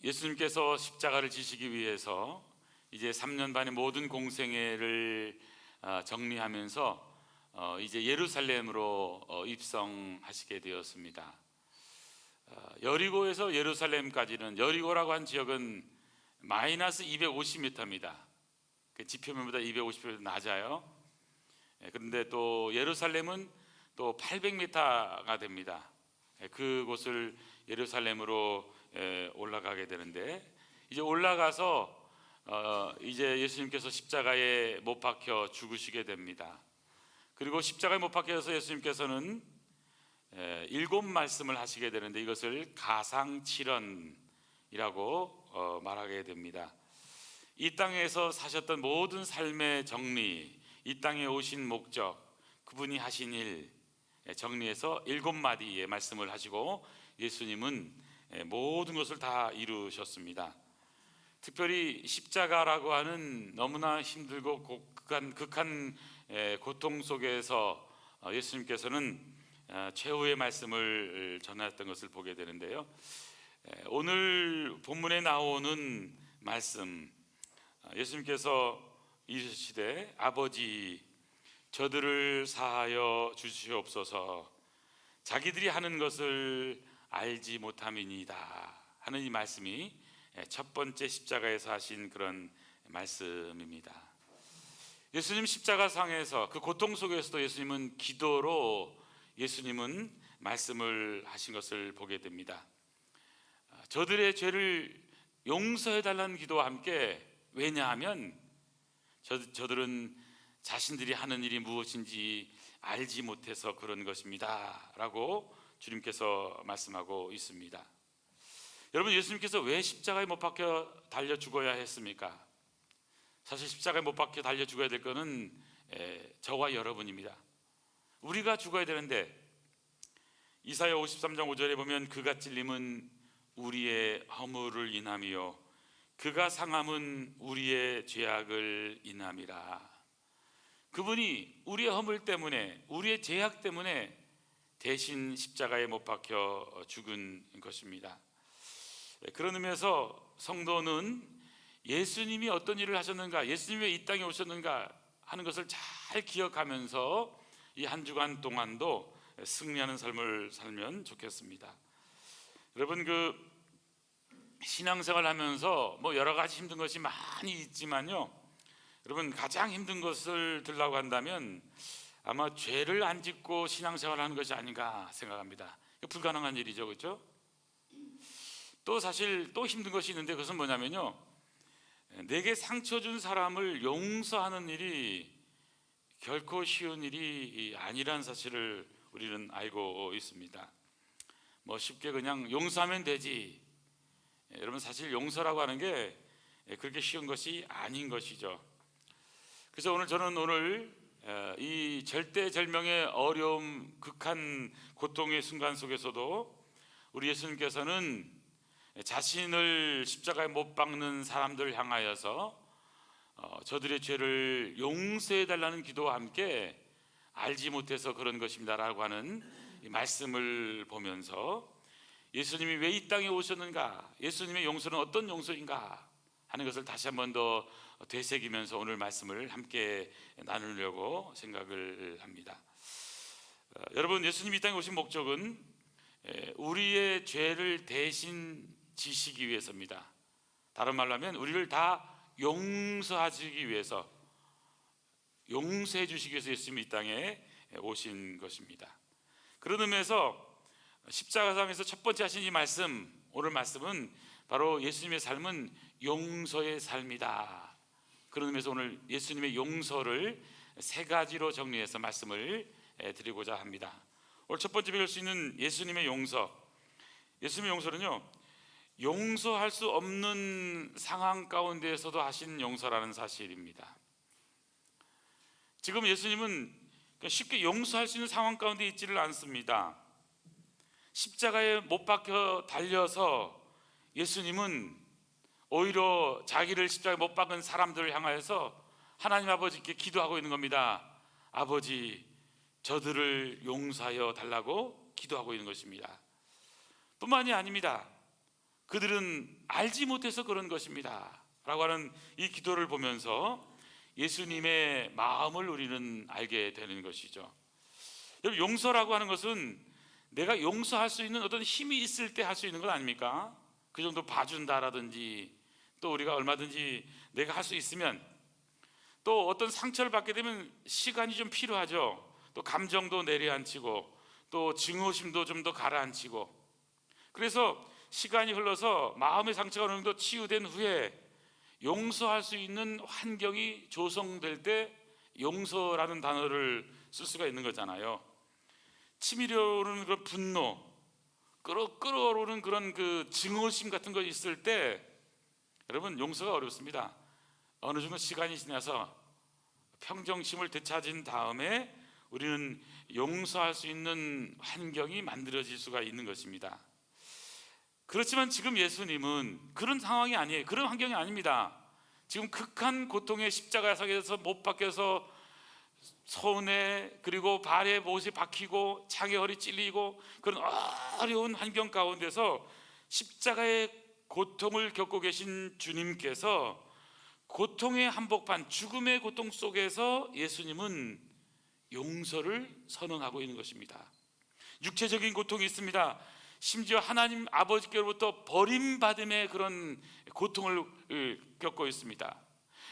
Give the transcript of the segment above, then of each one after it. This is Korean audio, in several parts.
예수님께서 십자가를 지시기 위해서 이제 3년 반의 모든 공생애를 정리하면서 이제 예루살렘으로 입성하시게 되었습니다. 여리고에서 예루살렘까지는, 여리고라고 한 지역은 마이너스 250m입니다. 그 지표면보다 250m 낮아요. 그런데 또 예루살렘은 또 800m가 됩니다. 그곳을 예루살렘으로 올라가게 되는데, 이제 올라가서 이제 예수님께서 십자가에 못 박혀 죽으시게 됩니다. 그리고 십자가에 못 박혀서 예수님께서는 7말씀을 하시게 되는데, 이것을 가상칠언이라고 말하게 됩니다. 이 땅에서 사셨던 모든 삶의 정리, 이 땅에 오신 목적, 그분이 하신 일 정리해서 7마디의 말씀을 하시고, 예수님은 모든 것을 다 이루셨습니다. 특별히 십자가라고 하는 너무나 힘들고 극한 고통 속에서 예수님께서는 최후의 말씀을 전하였던 것을 보게 되는데요. 오늘 본문에 나오는 말씀, 예수님께서 이르시되 아버지 저들을 사하여 주시옵소서, 자기들이 하는 것을 알지 못함이니이다 하는 이 말씀이 첫 번째 십자가에서 하신 그런 말씀입니다. 예수님 십자가상에서 그 고통 속에서도 예수님은 기도로 예수님은 말씀을 하신 것을 보게 됩니다. 저들의 죄를 용서해 달라는 기도와 함께, 왜냐하면 저들은 자신들이 하는 일이 무엇인지 알지 못해서 그런 것입니다 라고 주님께서 말씀하고 있습니다. 여러분, 예수님께서 왜 십자가에 못 박혀 달려 죽어야 했습니까? 사실 십자가에 못 박혀 달려 죽어야 될 것은 저와 여러분입니다. 우리가 죽어야 되는데, 이사야 53장 5절에 보면 그가 찔림은 우리의 허물을 인함이요 그가 상함은 우리의 죄악을 인함이라. 그분이 우리의 허물 때문에, 우리의 죄악 때문에 대신 십자가에 못 박혀 죽은 것입니다. 그런 의미에서 성도는 예수님이 어떤 일을 하셨는가, 예수님이 왜 이 땅에 오셨는가 하는 것을 잘 기억하면서 이 한 주간 동안도 승리하는 삶을 살면 좋겠습니다. 여러분, 그 신앙생활 하면서 뭐 여러 가지 힘든 것이 많이 있지만요, 여러분 가장 힘든 것을 들라고 한다면 아마 죄를 안 짓고 신앙생활 하는 것이 아닌가 생각합니다. 불가능한 일이죠, 그렇죠? 또 사실 또 힘든 것이 있는데, 그것은 뭐냐면요, 내게 상처 준 사람을 용서하는 일이 결코 쉬운 일이 아니라는 사실을 우리는 알고 있습니다. 뭐 쉽게 그냥 용서하면 되지. 여러분, 사실 용서라고 하는 게 그렇게 쉬운 것이 아닌 것이죠. 그래서 저는 오늘 이 절대절명의 어려움, 극한 고통의 순간 속에서도 우리 예수님께서는 자신을 십자가에 못 박는 사람들 향하여서 저들의 죄를 용서해 달라는 기도와 함께 알지 못해서 그런 것입니다 라고 하는 이 말씀을 보면서, 예수님이 왜 이 땅에 오셨는가, 예수님의 용서는 어떤 용서인가 하는 것을 다시 한 번 더 되새기면서 오늘 말씀을 함께 나누려고 생각을 합니다. 여러분, 예수님이 이 땅에 오신 목적은 우리의 죄를 대신 지시기 위해서입니다. 다른 말로 하면 우리를 다 용서하시기 위해서, 용서해 주시기 위해서 예수님이 이 땅에 오신 것입니다. 그런 의미에서 십자가상에서 첫 번째 하신 이 말씀, 오늘 말씀은 바로 예수님의 삶은 용서의 삶이다. 그런 의미에서 오늘 예수님의 용서를 3가지로 정리해서 말씀을 드리고자 합니다. 오늘 첫 번째 배울 수 있는 예수님의 용서, 예수님의 용서는요, 용서할 수 없는 상황 가운데에서도 하신 용서라는 사실입니다. 지금 예수님은 쉽게 용서할 수 있는 상황 가운데 있지를 않습니다. 십자가에 못 박혀 달려서 예수님은 오히려 자기를 십자가에 못 박은 사람들을 향하여서 하나님 아버지께 기도하고 있는 겁니다. 아버지 저들을 용서하여 달라고 기도하고 있는 것입니다. 뿐만이 아닙니다. 그들은 알지 못해서 그런 것입니다 라고 하는 이 기도를 보면서 예수님의 마음을 우리는 알게 되는 것이죠. 여러분, 용서라고 하는 것은 내가 용서할 수 있는 어떤 힘이 있을 때 할 수 있는 것 아닙니까? 그 정도 봐준다라든지, 또 우리가 얼마든지 내가 할 수 있으면, 또 어떤 상처를 받게 되면 시간이 좀 필요하죠. 또 감정도 내려앉히고, 또 증오심도 좀 더 가라앉히고, 그래서 시간이 흘러서 마음의 상처가 어느 정도 치유된 후에 용서할 수 있는 환경이 조성될 때 용서라는 단어를 쓸 수가 있는 거잖아요. 치밀어 오르는 그런 분노, 끓어오르는 그런 그 증오심 같은 거 있을 때 여러분, 용서가 어렵습니다. 어느 정도 시간이 지나서 평정심을 되찾은 다음에 우리는 용서할 수 있는 환경이 만들어질 수가 있는 것입니다. 그렇지만 지금 예수님은 그런 상황이 아니에요. 그런 환경이 아닙니다. 지금 극한 고통의 십자가에서 못 박혀서 손에 그리고 발에 못이 박히고 창에 허리 찔리고 그런 어려운 환경 가운데서 십자가의 고통을 겪고 계신 주님께서 고통의 한복판, 죽음의 고통 속에서 예수님은 용서를 선언하고 있는 것입니다. 육체적인 고통이 있습니다. 심지어 하나님 아버지께로부터 버림받음의 그런 고통을 겪고 있습니다.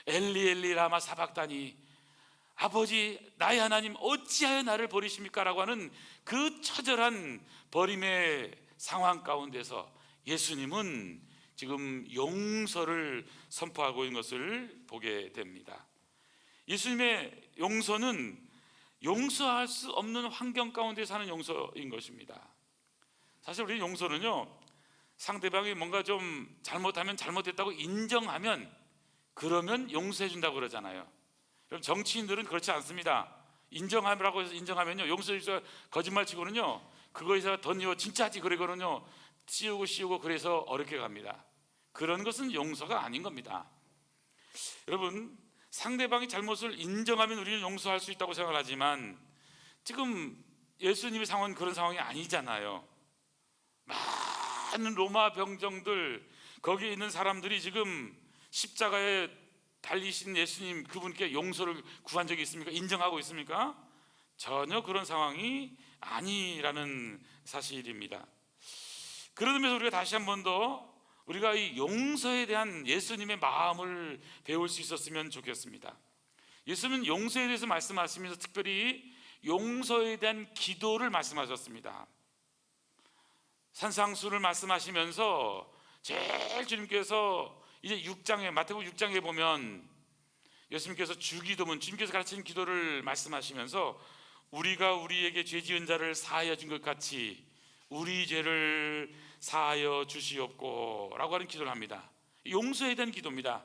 엘리 엘리 라마 사박다니, 아버지 나의 하나님 어찌하여 나를 버리십니까? 라고 하는 그 처절한 버림의 상황 가운데서 예수님은 지금 용서를 선포하고 있는 것을 보게 됩니다. 예수님의 용서는 용서할 수 없는 환경 가운데 사는 용서인 것입니다. 사실 우리 용서는요, 상대방이 뭔가 좀 잘못하면 잘못했다고 인정하면, 그러면 용서해 준다고 그러잖아요. 그럼 정치인들은 그렇지 않습니다. 인정하라고 해서 인정하면요, 용서해 주자 거짓말 치고는요, 그거에서 던져 진짜지 그러거든요, 씌우고 그래서 어렵게 갑니다. 그런 것은 용서가 아닌 겁니다. 여러분, 상대방이 잘못을 인정하면 우리는 용서할 수 있다고 생각하지만 지금 예수님의 상황은 그런 상황이 아니잖아요. 많은 로마 병정들, 거기에 있는 사람들이 지금 십자가에 달리신 예수님, 그분께 용서를 구한 적이 있습니까? 인정하고 있습니까? 전혀 그런 상황이 아니라는 사실입니다. 그런 의미에서 우리가 다시 한 번 더 우리가 이 용서에 대한 예수님의 마음을 배울 수 있었으면 좋겠습니다. 예수님은 용서에 대해서 말씀하시면서 특별히 용서에 대한 기도를 말씀하셨습니다. 산상수를 말씀하시면서 제일 주님께서 이제 6장에, 마태복음 6장에 보면 예수님께서 주기도문, 주님께서 가르치는 기도를 말씀하시면서 우리가 우리에게 죄 지은 자를 사하여 준 것 같이 우리 죄를 사하여 주시옵고 라고 하는 기도를 합니다. 용서에 대한 기도입니다.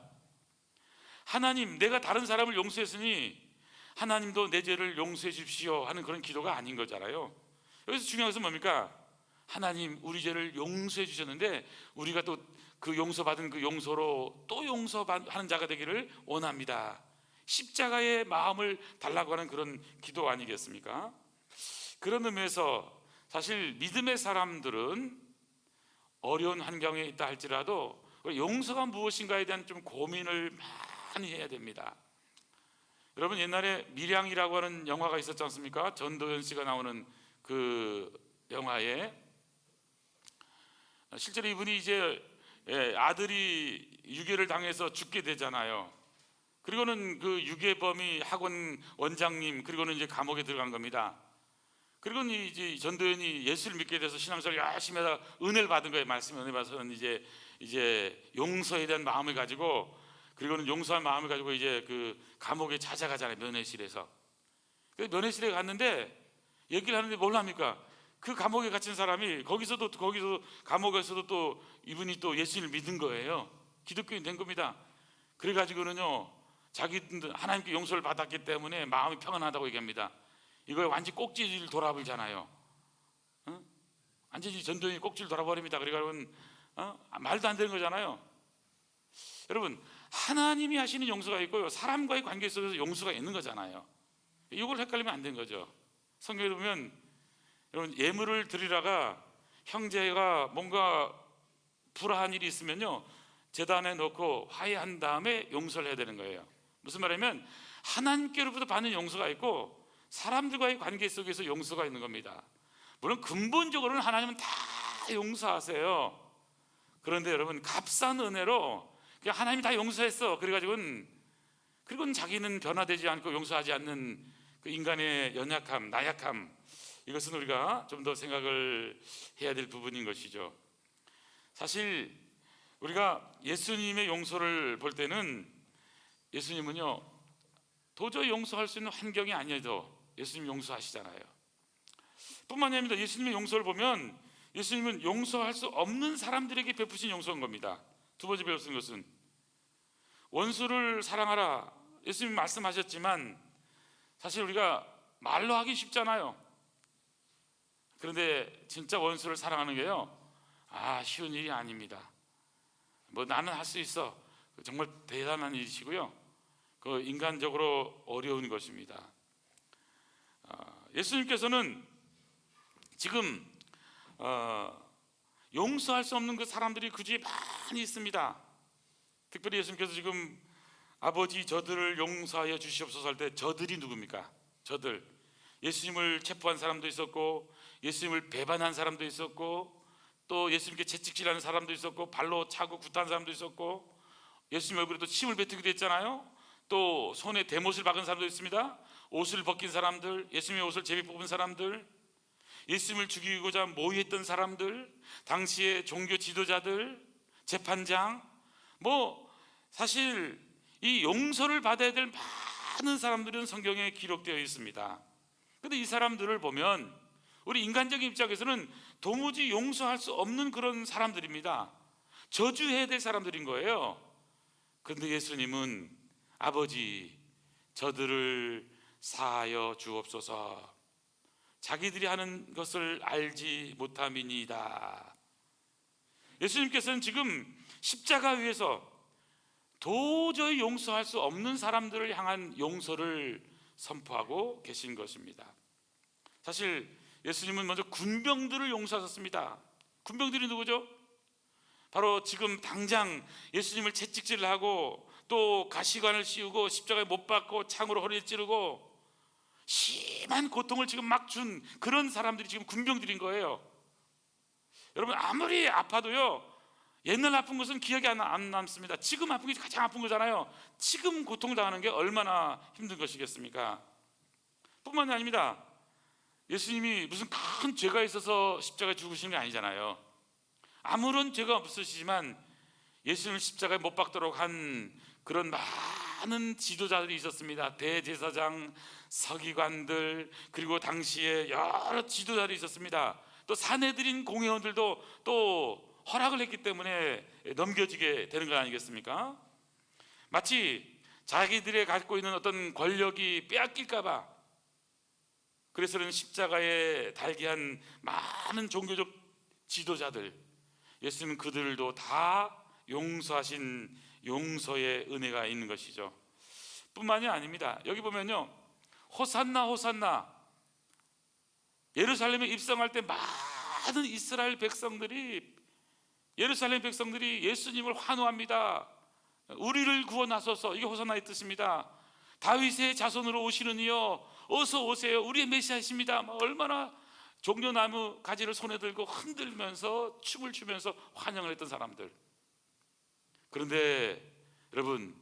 하나님, 내가 다른 사람을 용서했으니 하나님도 내 죄를 용서해 주십시오 하는 그런 기도가 아닌 거잖아요. 여기서 중요한 것은 뭡니까? 하나님, 우리 죄를 용서해 주셨는데 우리가 또 그 용서받은 그 용서로 또 용서하는 자가 되기를 원합니다. 십자가의 마음을 달라고 하는 그런 기도 아니겠습니까? 그런 의미에서 사실 믿음의 사람들은 어려운 환경에 있다 할지라도 용서가 무엇인가에 대한 좀 고민을 많이 해야 됩니다. 여러분, 옛날에 밀양이라고 하는 영화가 있었지 않습니까? 전도연 씨가 나오는 그 영화에 실제로 이분이 이제 아들이 유괴를 당해서 죽게 되잖아요. 그리고는 그 유괴범이 학원 원장님, 그리고는 이제 감옥에 들어간 겁니다. 그리고는 이제 전도연이 예수를 믿게 돼서 신앙생활을 열심히 하다가 은혜를 받은 거예요. 말씀 은혜 받아서는 이제 용서에 대한 마음을 가지고, 그리고는 용서할 마음을 가지고 이제 그 감옥에 찾아가잖아요. 면회실에서. 그 면회실에 갔는데 얘기를 하는데 뭘 합니까? 그 감옥에 갇힌 사람이 거기서 감옥에서도 또 이분이 또 예수를 믿은 거예요. 기독교인 된 겁니다. 그래가지고는요, 자기들 하나님께 용서를 받았기 때문에 마음이 평안하다고 얘기합니다. 이거 완전 꼭지를 돌아버리잖아요. 완전히 전도연이 꼭지를 돌아버립니다. 그러니까 말도 안 되는 거잖아요. 여러분, 하나님이 하시는 용서가 있고요, 사람과의 관계 속에서 용서가 있는 거잖아요. 이걸 헷갈리면 안 되는 거죠. 성경에 보면 여러분, 예물을 드리다가 형제가 뭔가 불화한 일이 있으면요, 제단에 놓고 화해한 다음에 용서를 해야 되는 거예요. 무슨 말이냐면 하나님께로부터 받는 용서가 있고 사람들과의 관계 속에서 용서가 있는 겁니다. 물론 근본적으로는 하나님은 다 용서하세요. 그런데 여러분, 값싼 은혜로 그냥 하나님이 다 용서했어, 그리고는 자기는 변화되지 않고 용서하지 않는 그 인간의 연약함, 나약함, 이것은 우리가 좀 더 생각을 해야 될 부분인 것이죠. 사실 우리가 예수님의 용서를 볼 때는 예수님은요, 도저히 용서할 수 있는 환경이 아니어도 예수님 용서하시잖아요. 뿐만이 아니라 예수님의 용서를 보면 예수님은 용서할 수 없는 사람들에게 베푸신 용서인 겁니다. 두 번째 배울 수 있는 것은 원수를 사랑하라, 예수님 말씀하셨지만 사실 우리가 말로 하기 쉽잖아요. 그런데 진짜 원수를 사랑하는 게요, 쉬운 일이 아닙니다. 나는 할 수 있어, 정말 대단한 일이시고요, 그 인간적으로 어려운 것입니다. 예수님께서는 지금 용서할 수 없는 그 사람들이 그 주위에 많이 있습니다. 특별히 예수님께서 지금 아버지 저들을 용서하여 주시옵소서 할 때 저들이 누굽니까? 저들, 예수님을 체포한 사람도 있었고 예수님을 배반한 사람도 있었고 또 예수님께 채찍질하는 사람도 있었고 발로 차고 구타한 사람도 있었고 예수님 얼굴에 또 침을 뱉기도 했잖아요. 또 손에 대못을 박은 사람도 있습니다. 옷을 벗긴 사람들, 예수님의 옷을 제비 뽑은 사람들, 예수님을 죽이고자 모의했던 사람들, 당시의 종교 지도자들, 재판장, 사실 이 용서를 받아야 될 많은 사람들은 성경에 기록되어 있습니다. 그런데 이 사람들을 보면 우리 인간적인 입장에서는 도무지 용서할 수 없는 그런 사람들입니다. 저주해야 될 사람들인 거예요. 그런데 예수님은 아버지 저들을 사하여 주옵소서, 자기들이 하는 것을 알지 못함이니이다. 예수님께서는 지금 십자가 위에서 도저히 용서할 수 없는 사람들을 향한 용서를 선포하고 계신 것입니다. 사실 예수님은 먼저 군병들을 용서하셨습니다. 군병들이 누구죠? 바로 지금 당장 예수님을 채찍질을 하고 또 가시관을 씌우고 십자가에 못 박고 창으로 허리를 찌르고 심한 고통을 지금 막 준 그런 사람들이 지금 군병들인 거예요. 여러분, 아무리 아파도요, 옛날 아픈 것은 기억이 안 남습니다. 지금 아픈 게 가장 아픈 거잖아요. 지금 고통당하는 게 얼마나 힘든 것이겠습니까? 뿐만이 아닙니다. 예수님이 무슨 큰 죄가 있어서 십자가에 죽으신 게 아니잖아요. 아무런 죄가 없으시지만 예수님을 십자가에 못 박도록 한 그런 많은 지도자들이 있었습니다. 대제사장, 서기관들, 그리고 당시에 여러 지도자들이 있었습니다. 또 사내들인 공회원들도 또 허락을 했기 때문에 넘겨지게 되는 거 아니겠습니까? 마치 자기들이 갖고 있는 어떤 권력이 빼앗길까 봐 그래서는 십자가에 달게 한 많은 종교적 지도자들, 예수님은 그들도 다 용서하신 용서의 은혜가 있는 것이죠. 뿐만이 아닙니다. 여기 보면요, 호산나 호산나, 예루살렘에 입성할 때 많은 이스라엘 백성들이, 예루살렘 백성들이 예수님을 환호합니다. 우리를 구원하소서, 이게 호산나의 뜻입니다. 다윗의 자손으로 오시는 이여 어서 오세요, 우리의 메시아이십니다. 얼마나 종려나무 가지를 손에 들고 흔들면서 춤을 추면서 환영을 했던 사람들. 그런데 여러분,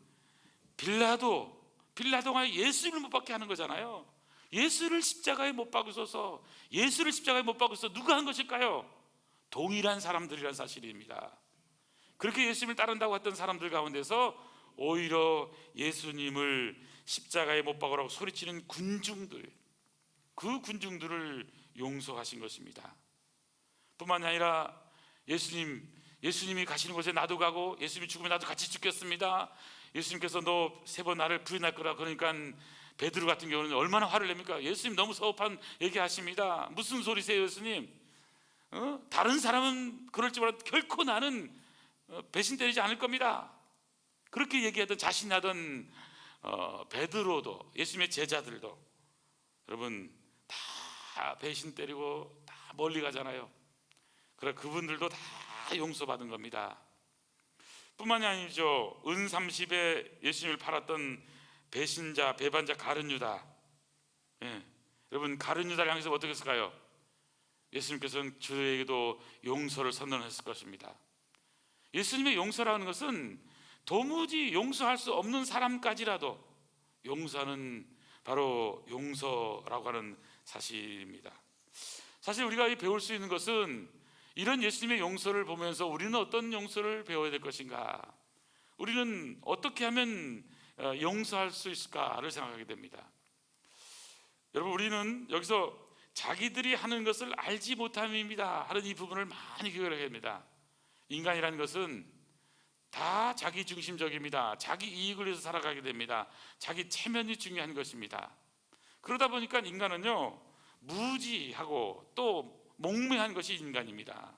빌라도가 예수님을 못 박게 하는 거잖아요. 예수를 십자가에 못 박으소서, 예수를 십자가에 못 박으소서, 누가 한 것일까요? 동일한 사람들이란 사실입니다. 그렇게 예수님을 따른다고 했던 사람들 가운데서 오히려 예수님을 십자가에 못 박으라고 소리치는 군중들, 그 군중들을 용서하신 것입니다. 뿐만 아니라 예수님이 가시는 곳에 나도 가고 예수님이 죽으면 나도 같이 죽겠습니다. 예수님께서 너 3번 나를 부인할 거라 그러니까 베드로 같은 경우는 얼마나 화를 냅니까? 예수님 너무 서급한 얘기하십니다. 무슨 소리세요 예수님? 다른 사람은 그럴지 몰라도 결코 나는 배신 때리지 않을 겁니다. 그렇게 얘기하던 자신하던 베드로도, 예수님의 제자들도 여러분 다 배신 때리고 다 멀리 가잖아요. 그래 그분들도 다 용서받은 겁니다. 뿐만이 아니죠. 은 30에 예수님을 팔았던 배신자, 배반자 가룟 유다. 여러분, 가룟 유다를 향해서 어떻게 했을까요? 예수님께서는 저에게도 용서를 선언했을 것입니다. 예수님의 용서라는 것은 도무지 용서할 수 없는 사람까지라도 용서하는, 바로 용서라고 하는 사실입니다. 사실 우리가 배울 수 있는 것은 이런 예수님의 용서를 보면서 우리는 어떤 용서를 배워야 될 것인가, 우리는 어떻게 하면 용서할 수 있을까를 생각하게 됩니다. 여러분, 우리는 여기서 자기들이 하는 것을 알지 못함입니다 하는 이 부분을 많이 기억을 해야 합니다. 인간이라는 것은 다 자기 중심적입니다. 자기 이익을 위해서 살아가게 됩니다. 자기 체면이 중요한 것입니다. 그러다 보니까 인간은요, 무지하고 또 몽매한 것이 인간입니다.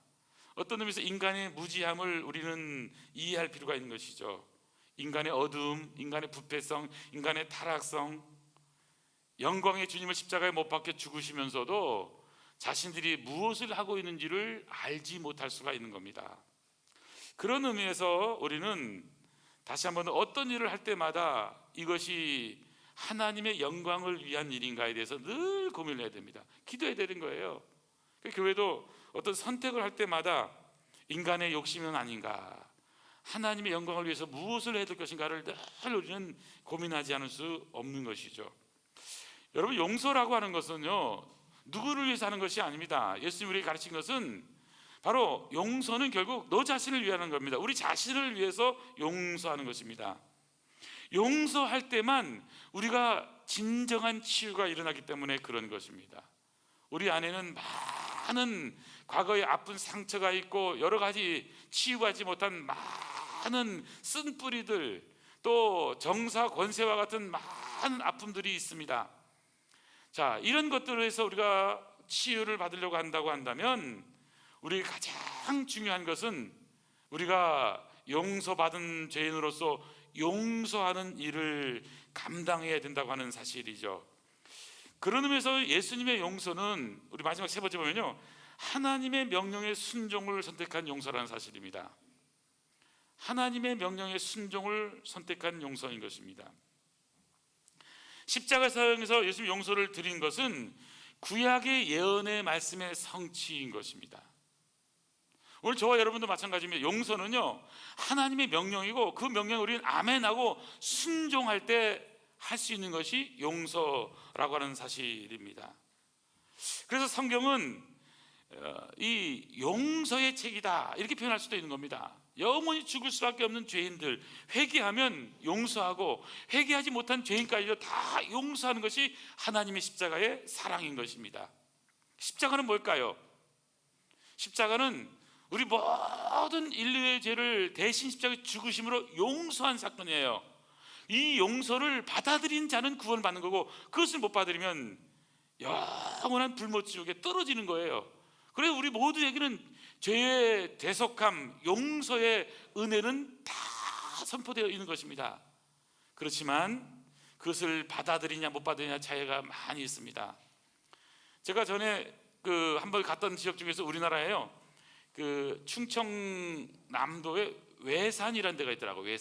어떤 의미에서 인간의 무지함을 우리는 이해할 필요가 있는 것이죠. 인간의 어두움, 인간의 부패성, 인간의 타락성, 영광의 주님을 십자가에 못 박혀 죽으시면서도 자신들이 무엇을 하고 있는지를 알지 못할 수가 있는 겁니다. 그런 의미에서 우리는 다시 한번 어떤 일을 할 때마다 이것이 하나님의 영광을 위한 일인가에 대해서 늘 고민을 해야 됩니다. 기도해야 되는 거예요. 교회도 어떤 선택을 할 때마다 인간의 욕심은 아닌가, 하나님의 영광을 위해서 무엇을 해야 될 것인가를 늘 우리는 고민하지 않을 수 없는 것이죠. 여러분, 용서라고 하는 것은요, 누구를 위해서 하는 것이 아닙니다. 예수님이 우리에게 가르친 것은 바로 용서는 결국 너 자신을 위하는 겁니다. 우리 자신을 위해서 용서하는 것입니다. 용서할 때만 우리가 진정한 치유가 일어나기 때문에 그런 것입니다. 우리 안에는 많은 과거의 아픈 상처가 있고 여러 가지 치유하지 못한 많은 쓴뿌리들, 또 정사, 권세와 같은 많은 아픔들이 있습니다. 자, 이런 것들에서 우리가 치유를 받으려고 한다고 한다면 우리 가장 중요한 것은 우리가 용서받은 죄인으로서 용서하는 일을 감당해야 된다고 하는 사실이죠. 그런 의미에서 예수님의 용서는 우리 마지막 세 번째 보면요, 하나님의 명령에 순종을 선택한 용서라는 사실입니다. 하나님의 명령에 순종을 선택한 용서인 것입니다. 십자가상에서 예수님 용서를 드린 것은 구약의 예언의 말씀의 성취인 것입니다. 오늘 저와 여러분도 마찬가지입니다. 용서는요, 하나님의 명령이고 그 명령을 우리는 아멘하고 순종할 때 할 수 있는 것이 용서라고 하는 사실입니다. 그래서 성경은 이 용서의 책이다 이렇게 표현할 수도 있는 겁니다. 영원히 죽을 수밖에 없는 죄인들 회개하면 용서하고, 회개하지 못한 죄인까지도 다 용서하는 것이 하나님의 십자가의 사랑인 것입니다. 십자가는 뭘까요? 십자가는 우리 모든 인류의 죄를 대신 십자가에 죽으심으로 용서한 사건이에요. 이 용서를 받아들인 자는 구원받는 거고, 그것을 못 받아들이면 영원한 불못지옥에 떨어지는 거예요. 그래서 우리 모두에게는 죄의 대속함, 용서의 은혜는 다 선포되어 있는 것입니다. 그렇지만 그것을 받아들이냐 못 받아들이냐 차이가 많이 있습니다. 제가 전에 한번 갔던 지역 중에서 우리나라에요, 충청남도에 외산이라는 데가 있더라고요.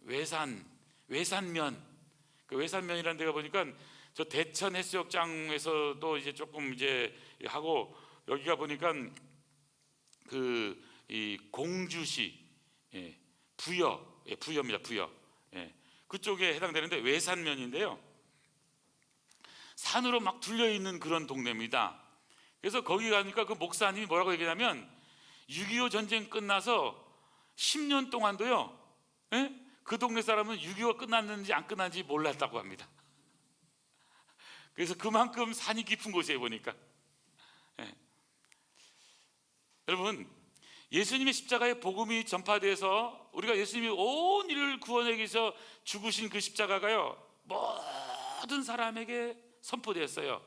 외산면. 외산면이라는 데가 보니까 저 대천 해수욕장에서도 이제 조금 이제 하고, 여기가 보니까 이 공주시, 부여입니다. 부여. 그쪽에 해당되는데 외산면인데요, 산으로 막 둘려 있는 그런 동네입니다. 그래서 거기 가니까 그 목사님이 뭐라고 얘기하냐면 6.25 전쟁 끝나서 10년 동안도요, 그 동네 사람은 6.25가 끝났는지 안 끝났는지 몰랐다고 합니다. 그래서 그만큼 산이 깊은 곳이에요, 보니까. 여러분, 예수님의 십자가의 복음이 전파돼서 우리가 예수님이 온 인류를 구원하기 위해서 죽으신 그 십자가가요, 모든 사람에게 선포되었어요.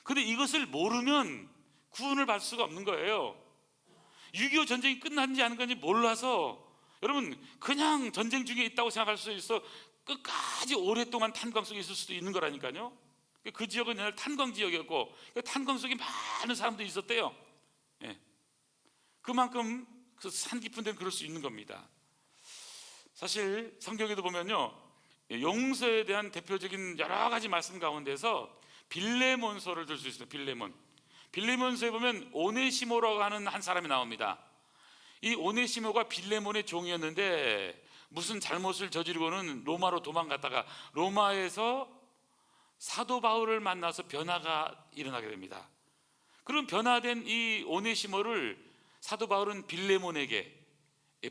근데 이것을 모르면 구원을 받을 수가 없는 거예요. 6.25 전쟁이 끝났는지 안 끝났는지 몰라서 여러분 그냥 전쟁 중에 있다고 생각할 수 있어 끝까지 오랫동안 탄광 속에 있을 수도 있는 거라니까요. 그 지역은 옛날 탄광 지역이었고 탄광 속에 많은 사람들이 있었대요. 그만큼 그 산 깊은 데는 그럴 수 있는 겁니다. 사실 성경에도 보면요, 용서에 대한 대표적인 여러 가지 말씀 가운데서 빌레몬서를 들 수 있어요. 빌레몬서에 보면 오네시모라고 하는 한 사람이 나옵니다. 이 오네시모가 빌레몬의 종이었는데 무슨 잘못을 저지르고는 로마로 도망갔다가 로마에서 사도 바울을 만나서 변화가 일어나게 됩니다. 그럼 변화된 이 오네시모를 사도 바울은 빌레몬에게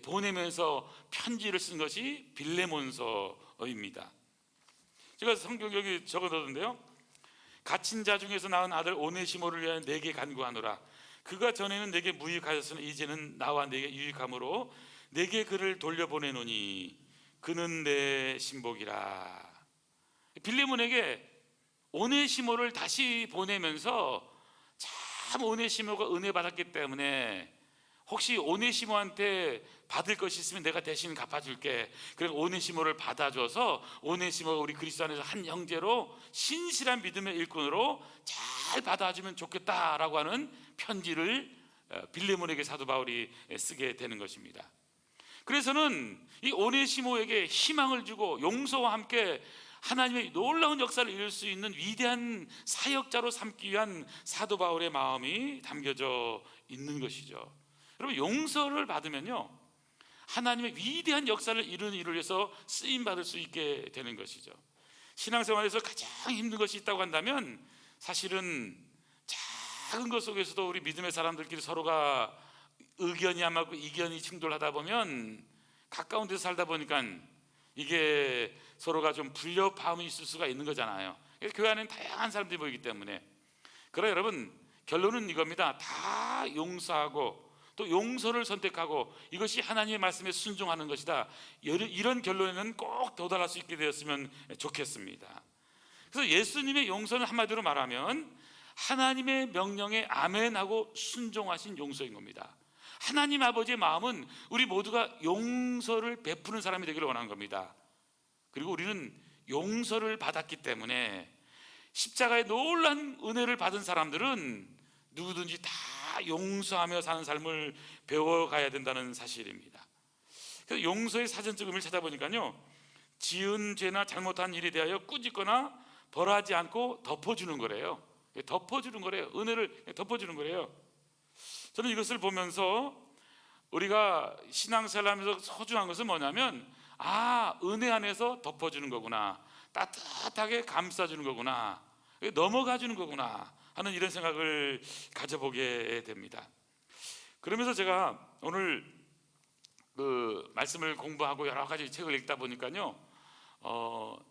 보내면서 편지를 쓴 것이 빌레몬서입니다. 제가 성경 여기 적어뒀는데요, 갇힌 자 중에서 낳은 아들 오네시모를 위하여 내게 간구하노라. 그가 전에는 내게 무익하였으나 이제는 나와 내게 유익함으로 내게 그를 돌려보내노니 그는 내 신복이라. 빌레몬에게 오네시모를 다시 보내면서 참 오네시모가 은혜 받았기 때문에 혹시 오네시모한테 받을 것이 있으면 내가 대신 갚아줄게. 그래서 오네시모를 받아줘서 오네시모가 우리 그리스도 안에서 한 형제로 신실한 믿음의 일꾼으로 잘 받아주면 좋겠다라고 하는 편지를 빌레몬에게 사도 바울이 쓰게 되는 것입니다. 그래서는 이 오네시모에게 희망을 주고 용서와 함께 하나님의 놀라운 역사를 이룰 수 있는 위대한 사역자로 삼기 위한 사도 바울의 마음이 담겨져 있는 것이죠. 여러분, 용서를 받으면요, 하나님의 위대한 역사를 이루기 위해서 쓰임 받을 수 있게 되는 것이죠. 신앙생활에서 가장 힘든 것이 있다고 한다면 사실은 작은 것 속에서도 우리 믿음의 사람들끼리 서로가 의견이 안 맞고 이견이 충돌하다 보면 가까운 데서 살다 보니까 이게 서로가 좀 불협화음이 있을 수가 있는 거잖아요. 교회 안에는 다양한 사람들이 모이기 때문에. 그러나 여러분, 결론은 이겁니다. 다 용서하고 또 용서를 선택하고 이것이 하나님의 말씀에 순종하는 것이다. 이런 결론에는 꼭 도달할 수 있게 되었으면 좋겠습니다. 그래서 예수님의 용서는 한마디로 말하면 하나님의 명령에 아멘하고 순종하신 용서인 겁니다. 하나님 아버지의 마음은 우리 모두가 용서를 베푸는 사람이 되기를 원하는 겁니다. 그리고 우리는 용서를 받았기 때문에 십자가의 놀라운 은혜를 받은 사람들은 누구든지 다 용서하며 사는 삶을 배워가야 된다는 사실입니다. 그래서 용서의 사전적 의미를 찾아보니까요, 지은 죄나 잘못한 일에 대하여 꾸짖거나 벌하지 않고 덮어주는 거래요. 은혜를 덮어주는 거래요. 저는 이것을 보면서 우리가 신앙생활하면서 소중한 것은 뭐냐면, 은혜 안에서 덮어주는 거구나, 따뜻하게 감싸주는 거구나, 넘어가주는 거구나 하는 이런 생각을 가져보게 됩니다. 그러면서 제가 오늘 그 말씀을 공부하고 여러 가지 책을 읽다 보니까요,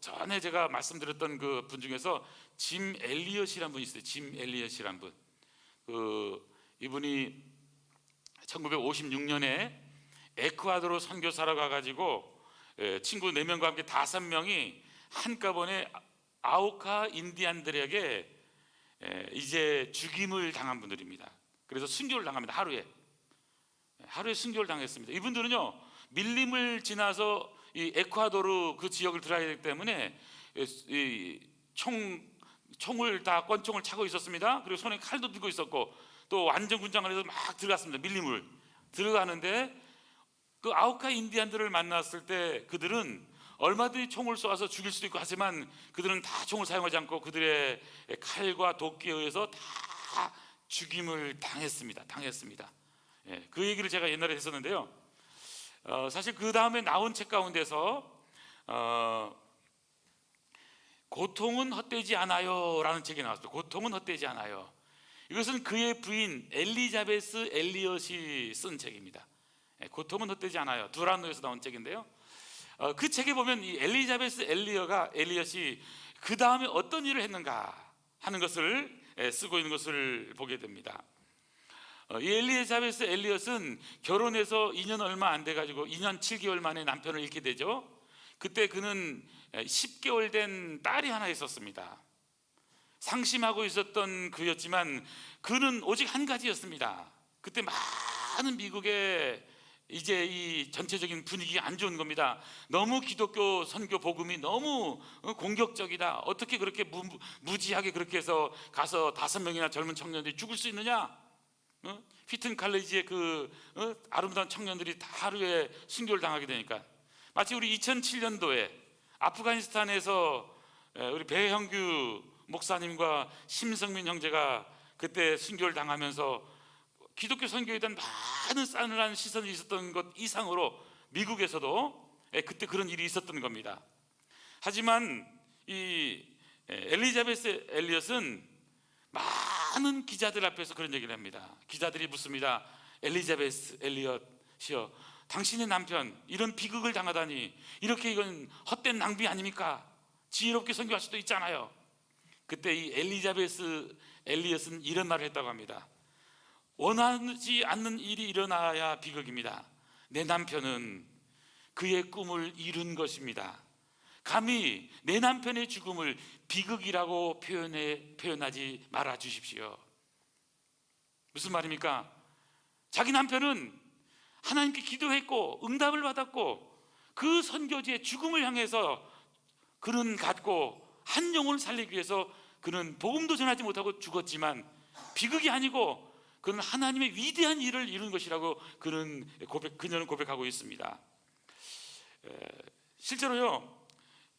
전에 제가 말씀드렸던 그 분 중에서 짐 엘리엇이라는 분이 있어요. 짐 엘리엇이라는 분. 이분이 1956년에 에콰도르 선교사로 가가지고 친구 4명과 함께 5명이 한꺼번에 아우카 인디안들에게 이제 죽임을 당한 분들입니다. 그래서 순교를 당합니다. 하루에 순교를 당했습니다. 이분들은요, 밀림을 지나서 이 에콰도르 그 지역을 들어가야 되기 때문에 총을 다 권총을 차고 있었습니다. 그리고 손에 칼도 들고 있었고 또 완전 군장을 해서 막 들어갔습니다. 밀림을 들어가는데 그 아우카 인디안들을 만났을 때 그들은 얼마든지 총을 쏘아서 죽일 수도 있고 하지만 그들은 다 총을 사용하지 않고 그들의 칼과 도끼에 의해서 다 죽임을 당했습니다. 그 얘기를 제가 옛날에 했었는데요, 사실 그 다음에 나온 책 가운데서 고통은 헛되지 않아요 라는 책이 나왔어요. 고통은 헛되지 않아요. 이것은 그의 부인 엘리자베스 엘리엇이 쓴 책입니다. 고통은 헛되지 않아요. 두란노에서 나온 책인데요, 그 책에 보면 이 엘리자베스 엘리엇이 그 다음에 어떤 일을 했는가 하는 것을 쓰고 있는 것을 보게 됩니다. 이 엘리자베스 엘리엇은 결혼해서 2년 얼마 안 돼가지고 2년 7개월 만에 남편을 잃게 되죠. 그때 그는 10개월 된 딸이 하나 있었습니다. 상심하고 있었던 그였지만 그는 오직 한 가지였습니다. 그때 많은 미국의 이제 이 전체적인 분위기가 안 좋은 겁니다. 너무 기독교 선교 복음이 너무 공격적이다. 어떻게 그렇게 무지하게 그렇게 해서 가서 5명이나 젊은 청년들이 죽을 수 있느냐? 휘튼 칼리지의 그 아름다운 청년들이 다 하루에 순교를 당하게 되니까, 마치 우리 2007년도에 아프가니스탄에서 우리 배형규 목사님과 심성민 형제가 그때 순교를 당하면서 기독교 선교에 대한 많은 싸늘한 시선이 있었던 것 이상으로 미국에서도 그때 그런 일이 있었던 겁니다. 하지만 이 엘리자베스 엘리엇은 많은 기자들 앞에서 그런 얘기를 합니다. 기자들이 묻습니다. 엘리자베스 엘리엇이여, 당신의 남편 이런 비극을 당하다니, 이렇게 이건 헛된 낭비 아닙니까? 지혜롭게 선교할 수도 있잖아요. 그때 이 엘리자베스 엘리엇은 이런 말을 했다고 합니다. 원하지 않는 일이 일어나야 비극입니다. 내 남편은 그의 꿈을 이룬 것입니다. 감히 내 남편의 죽음을 비극이라고 표현하지 말아 주십시오. 무슨 말입니까? 자기 남편은 하나님께 기도했고 응답을 받았고 그 선교지의 죽음을 향해서 그는 갖고 한 영혼을 살리기 위해서 그는 복음도 전하지 못하고 죽었지만 비극이 아니고 그는 하나님의 위대한 일을 이룬 것이라고 그녀는 고백하고 있습니다. 실제로요,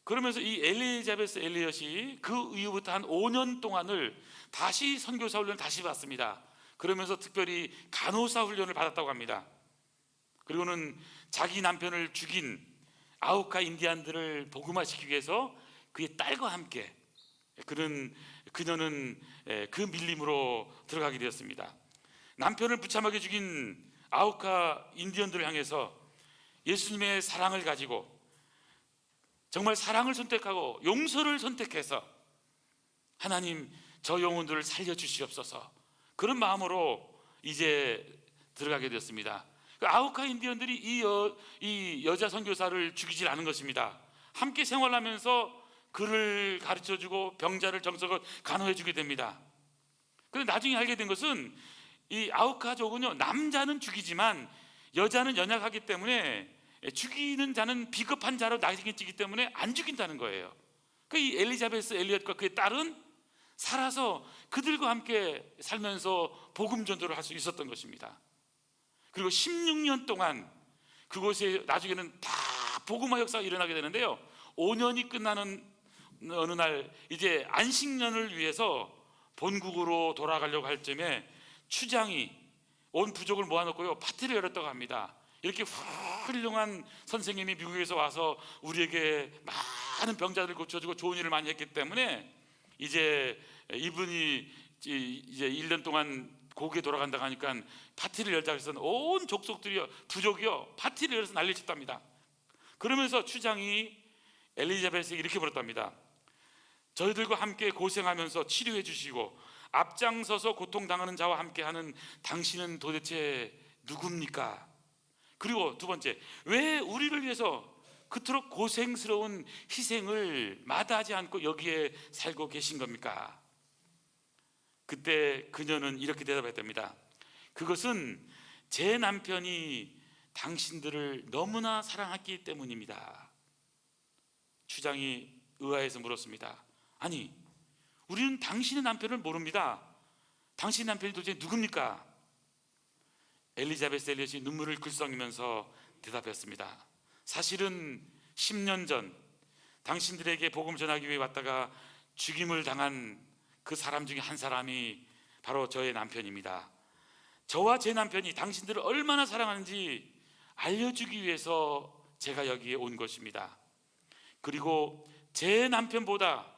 그러면서 이 엘리자베스 엘리엇이 그 이후부터 한 5년 동안을 다시 선교사 훈련을 다시 받습니다. 그러면서 특별히 간호사 훈련을 받았다고 합니다. 그리고는 자기 남편을 죽인 아우카 인디안들을 복음화시키기 위해서 그의 딸과 함께 그녀는 그 밀림으로 들어가게 되었습니다. 남편을 무참하게 죽인 아우카 인디언들을 향해서 예수님의 사랑을 가지고 정말 사랑을 선택하고 용서를 선택해서 하나님 저 영혼들을 살려주시옵소서, 그런 마음으로 이제 들어가게 되었습니다. 아우카 인디언들이 이 여자 선교사를 죽이질 않은 것입니다. 함께 생활하면서 그를 가르쳐주고 병자를 정석을 간호해주게 됩니다. 그런데 나중에 알게 된 것은 이 아우카족은요, 남자는 죽이지만 여자는 연약하기 때문에 죽이는 자는 비겁한 자로 낙인찍기 때문에 안 죽인다는 거예요. 이 엘리자베스 엘리엇과 그의 딸은 살아서 그들과 함께 살면서 복음 전도를 할 수 있었던 것입니다. 그리고 16년 동안 그곳에 나중에는 다 복음화 역사가 일어나게 되는데요, 5년이 끝나는 어느 날 이제 안식년을 위해서 본국으로 돌아가려고 할 쯤에 추장이 온 부족을 모아놓고요 파티를 열었다고 합니다. 이렇게 훌륭한 선생님이 미국에서 와서 우리에게 많은 병자들을 고쳐주고 좋은 일을 많이 했기 때문에 이제 이분이 이제 1년 동안 고국에 돌아간다고 하니까 파티를 열자고 해서 온 족속들이요, 부족이요, 파티를 열어서 난리를 쳤답니다. 그러면서 추장이 엘리자베스에게 이렇게 물었답니다. 저희들과 함께 고생하면서 치료해 주시고 앞장서서 고통당하는 자와 함께하는 당신은 도대체 누굽니까? 그리고 두 번째, 왜 우리를 위해서 그토록 고생스러운 희생을 마다하지 않고 여기에 살고 계신 겁니까? 그때 그녀는 이렇게 대답했답니다. 그것은 제 남편이 당신들을 너무나 사랑했기 때문입니다. 추장이 의아해서 물었습니다. 아니, 우리는 당신의 남편을 모릅니다. 당신 남편이 도대체 누굽니까? 엘리자베스 엘리엇이 눈물을 글썽이면서 대답했습니다. 사실은 10년 전 당신들에게 복음 전하기 위해 왔다가 죽임을 당한 그 사람 중에 한 사람이 바로 저의 남편입니다. 저와 제 남편이 당신들을 얼마나 사랑하는지 알려주기 위해서 제가 여기에 온 것입니다. 그리고 제 남편보다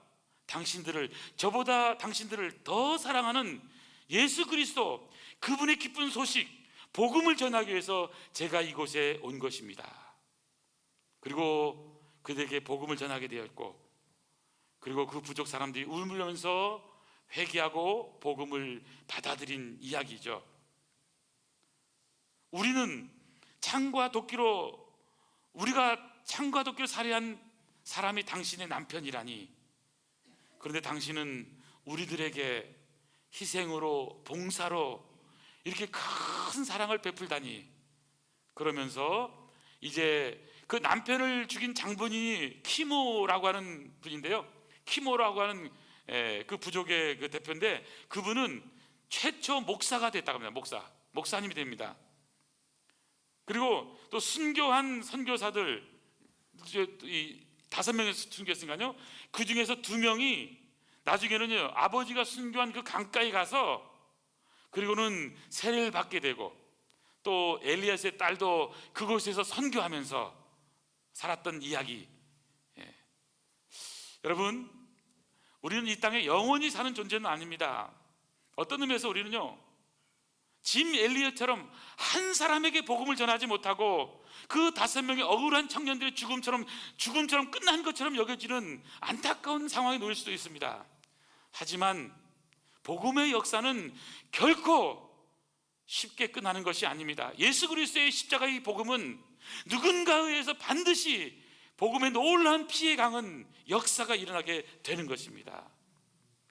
저보다 당신들을 더 사랑하는 예수 그리스도, 그분의 기쁜 소식, 복음을 전하기 위해서 제가 이곳에 온 것입니다. 그리고 그들에게 복음을 전하게 되었고, 그리고 그 부족 사람들이 울면서 회개하고 복음을 받아들인 이야기죠. 우리가 창과 도끼로 살해한 사람이 당신의 남편이라니, 그런데 당신은 우리들에게 희생으로, 봉사로 이렇게 큰 사랑을 베풀다니. 그러면서 이제 그 남편을 죽인 장본인이 키모라고 하는 분인데요, 키모라고 하는 그 부족의 그 대표인데, 그분은 최초 목사가 됐다고 합니다. 목사님이 됩니다. 그리고 또 순교한 선교사들 이 5명이 순교했으니까요, 그 중에서 2명이 나중에는요 아버지가 순교한 그 강가에 가서 그리고는 세례를 받게 되고, 또 엘리야스의 딸도 그곳에서 선교하면서 살았던 이야기. 여러분, 우리는 이 땅에 영원히 사는 존재는 아닙니다. 어떤 의미에서 우리는요 짐 엘리엇처럼 한 사람에게 복음을 전하지 못하고 그 5명의 억울한 청년들의 죽음처럼 끝난 것처럼 여겨지는 안타까운 상황에 놓일 수도 있습니다. 하지만 복음의 역사는 결코 쉽게 끝나는 것이 아닙니다. 예수 그리스도의 십자가의 복음은 누군가에 의해서 반드시 복음의 놀라운 피해 강은 역사가 일어나게 되는 것입니다.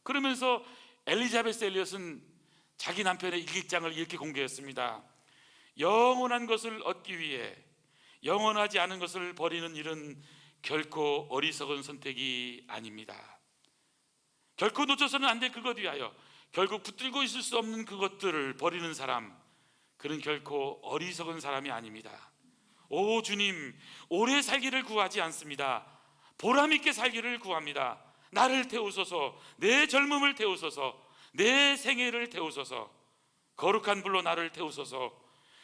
그러면서 엘리자베스 엘리엇은 자기 남편의 일기장을 이렇게 공개했습니다. 영원한 것을 얻기 위해 영원하지 않은 것을 버리는 일은 결코 어리석은 선택이 아닙니다. 결코 놓쳐서는 안 될 그것 위하여 결국 붙들고 있을 수 없는 그것들을 버리는 사람, 그는 결코 어리석은 사람이 아닙니다. 오 주님, 오래 살기를 구하지 않습니다. 보람있게 살기를 구합니다. 나를 태우소서, 내 젊음을 태우소서, 내 생애를 태우소서, 거룩한 불로 나를 태우소서,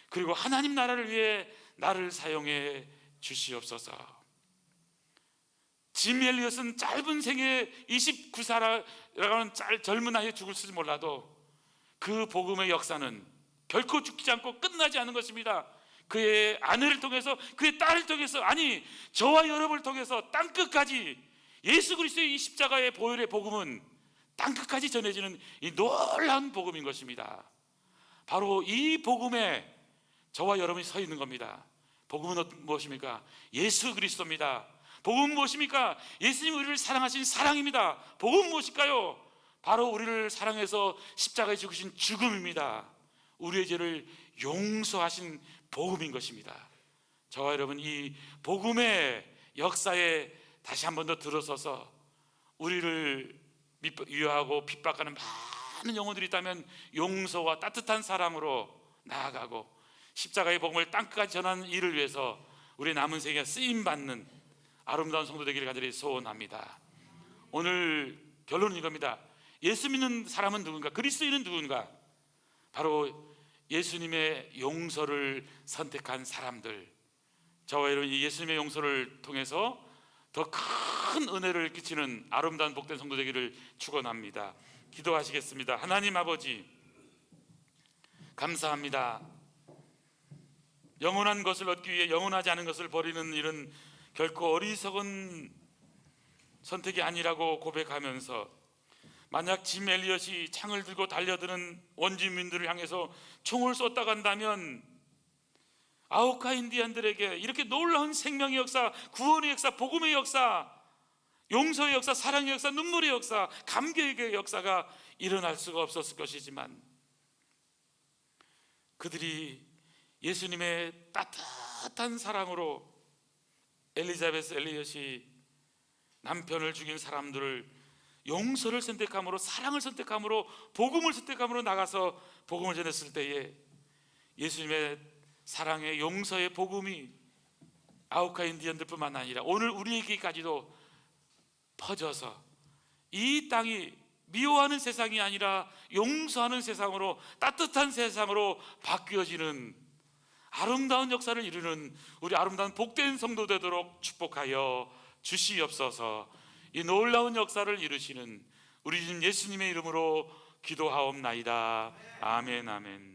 그리고 하나님 나라를 위해 나를 사용해 주시옵소서. 짐 엘리엇은 짧은 생애 29살이라는 젊은 나이에 죽을지 몰라도 그 복음의 역사는 결코 죽지 않고 끝나지 않은 것입니다. 그의 아내를 통해서, 그의 딸을 통해서, 아니 저와 여러분을 통해서 땅끝까지 예수 그리스도의 이 십자가의 보혈의 복음은 땅끝까지 전해지는 이 놀라운 복음인 것입니다. 바로 이 복음에 저와 여러분이 서 있는 겁니다. 복음은 무엇입니까? 예수 그리스도입니다. 복음은 무엇입니까? 예수님이 우리를 사랑하신 사랑입니다. 복음은 무엇일까요? 바로 우리를 사랑해서 십자가에 죽으신 죽음입니다. 우리의 죄를 용서하신 복음인 것입니다. 저와 여러분, 이 복음의 역사에 다시 한 번 더 들어서서 우리를 위하고 핍박하는 많은 영혼들이 있다면 용서와 따뜻한 사랑으로 나아가고 십자가의 복음을 땅끝까지 전하는 일을 위해서 우리의 남은 생애가 쓰임받는 아름다운 성도 되기를 간절히 소원합니다. 오늘 결론은 이겁니다. 예수 믿는 사람은 누군가? 그리스도인은 누군가? 바로 예수님의 용서를 선택한 사람들. 저와 여러분, 이 예수님의 용서를 통해서 더 큰 은혜를 끼치는 아름다운 복된 성도 되기를 축원합니다. 기도하시겠습니다. 하나님 아버지, 감사합니다. 영원한 것을 얻기 위해 영원하지 않은 것을 버리는 일은 결코 어리석은 선택이 아니라고 고백하면서, 만약 짐 엘리엇이 창을 들고 달려드는 원주민들을 향해서 총을 쏘다가 한다면 아우카 인디안들에게 이렇게 놀라운 생명의 역사, 구원의 역사, 복음의 역사, 용서의 역사, 사랑의 역사, 눈물의 역사, 감격의 역사가 일어날 수가 없었을 것이지만 그들이 예수님의 따뜻한 사랑으로 엘리자베스 엘리엇이 남편을 죽인 사람들을 용서를 선택함으로, 사랑을 선택함으로, 복음을 선택함으로 나가서 복음을 전했을 때에 예수님의 사랑의 용서의 복음이 아우카 인디언들뿐만 아니라 오늘 우리에게까지도 퍼져서 이 땅이 미워하는 세상이 아니라 용서하는 세상으로, 따뜻한 세상으로 바뀌어지는 아름다운 역사를 이루는 우리 아름다운 복된 성도 되도록 축복하여 주시옵소서. 이 놀라운 역사를 이루시는 우리 주님 예수님의 이름으로 기도하옵나이다. 아멘, 아멘.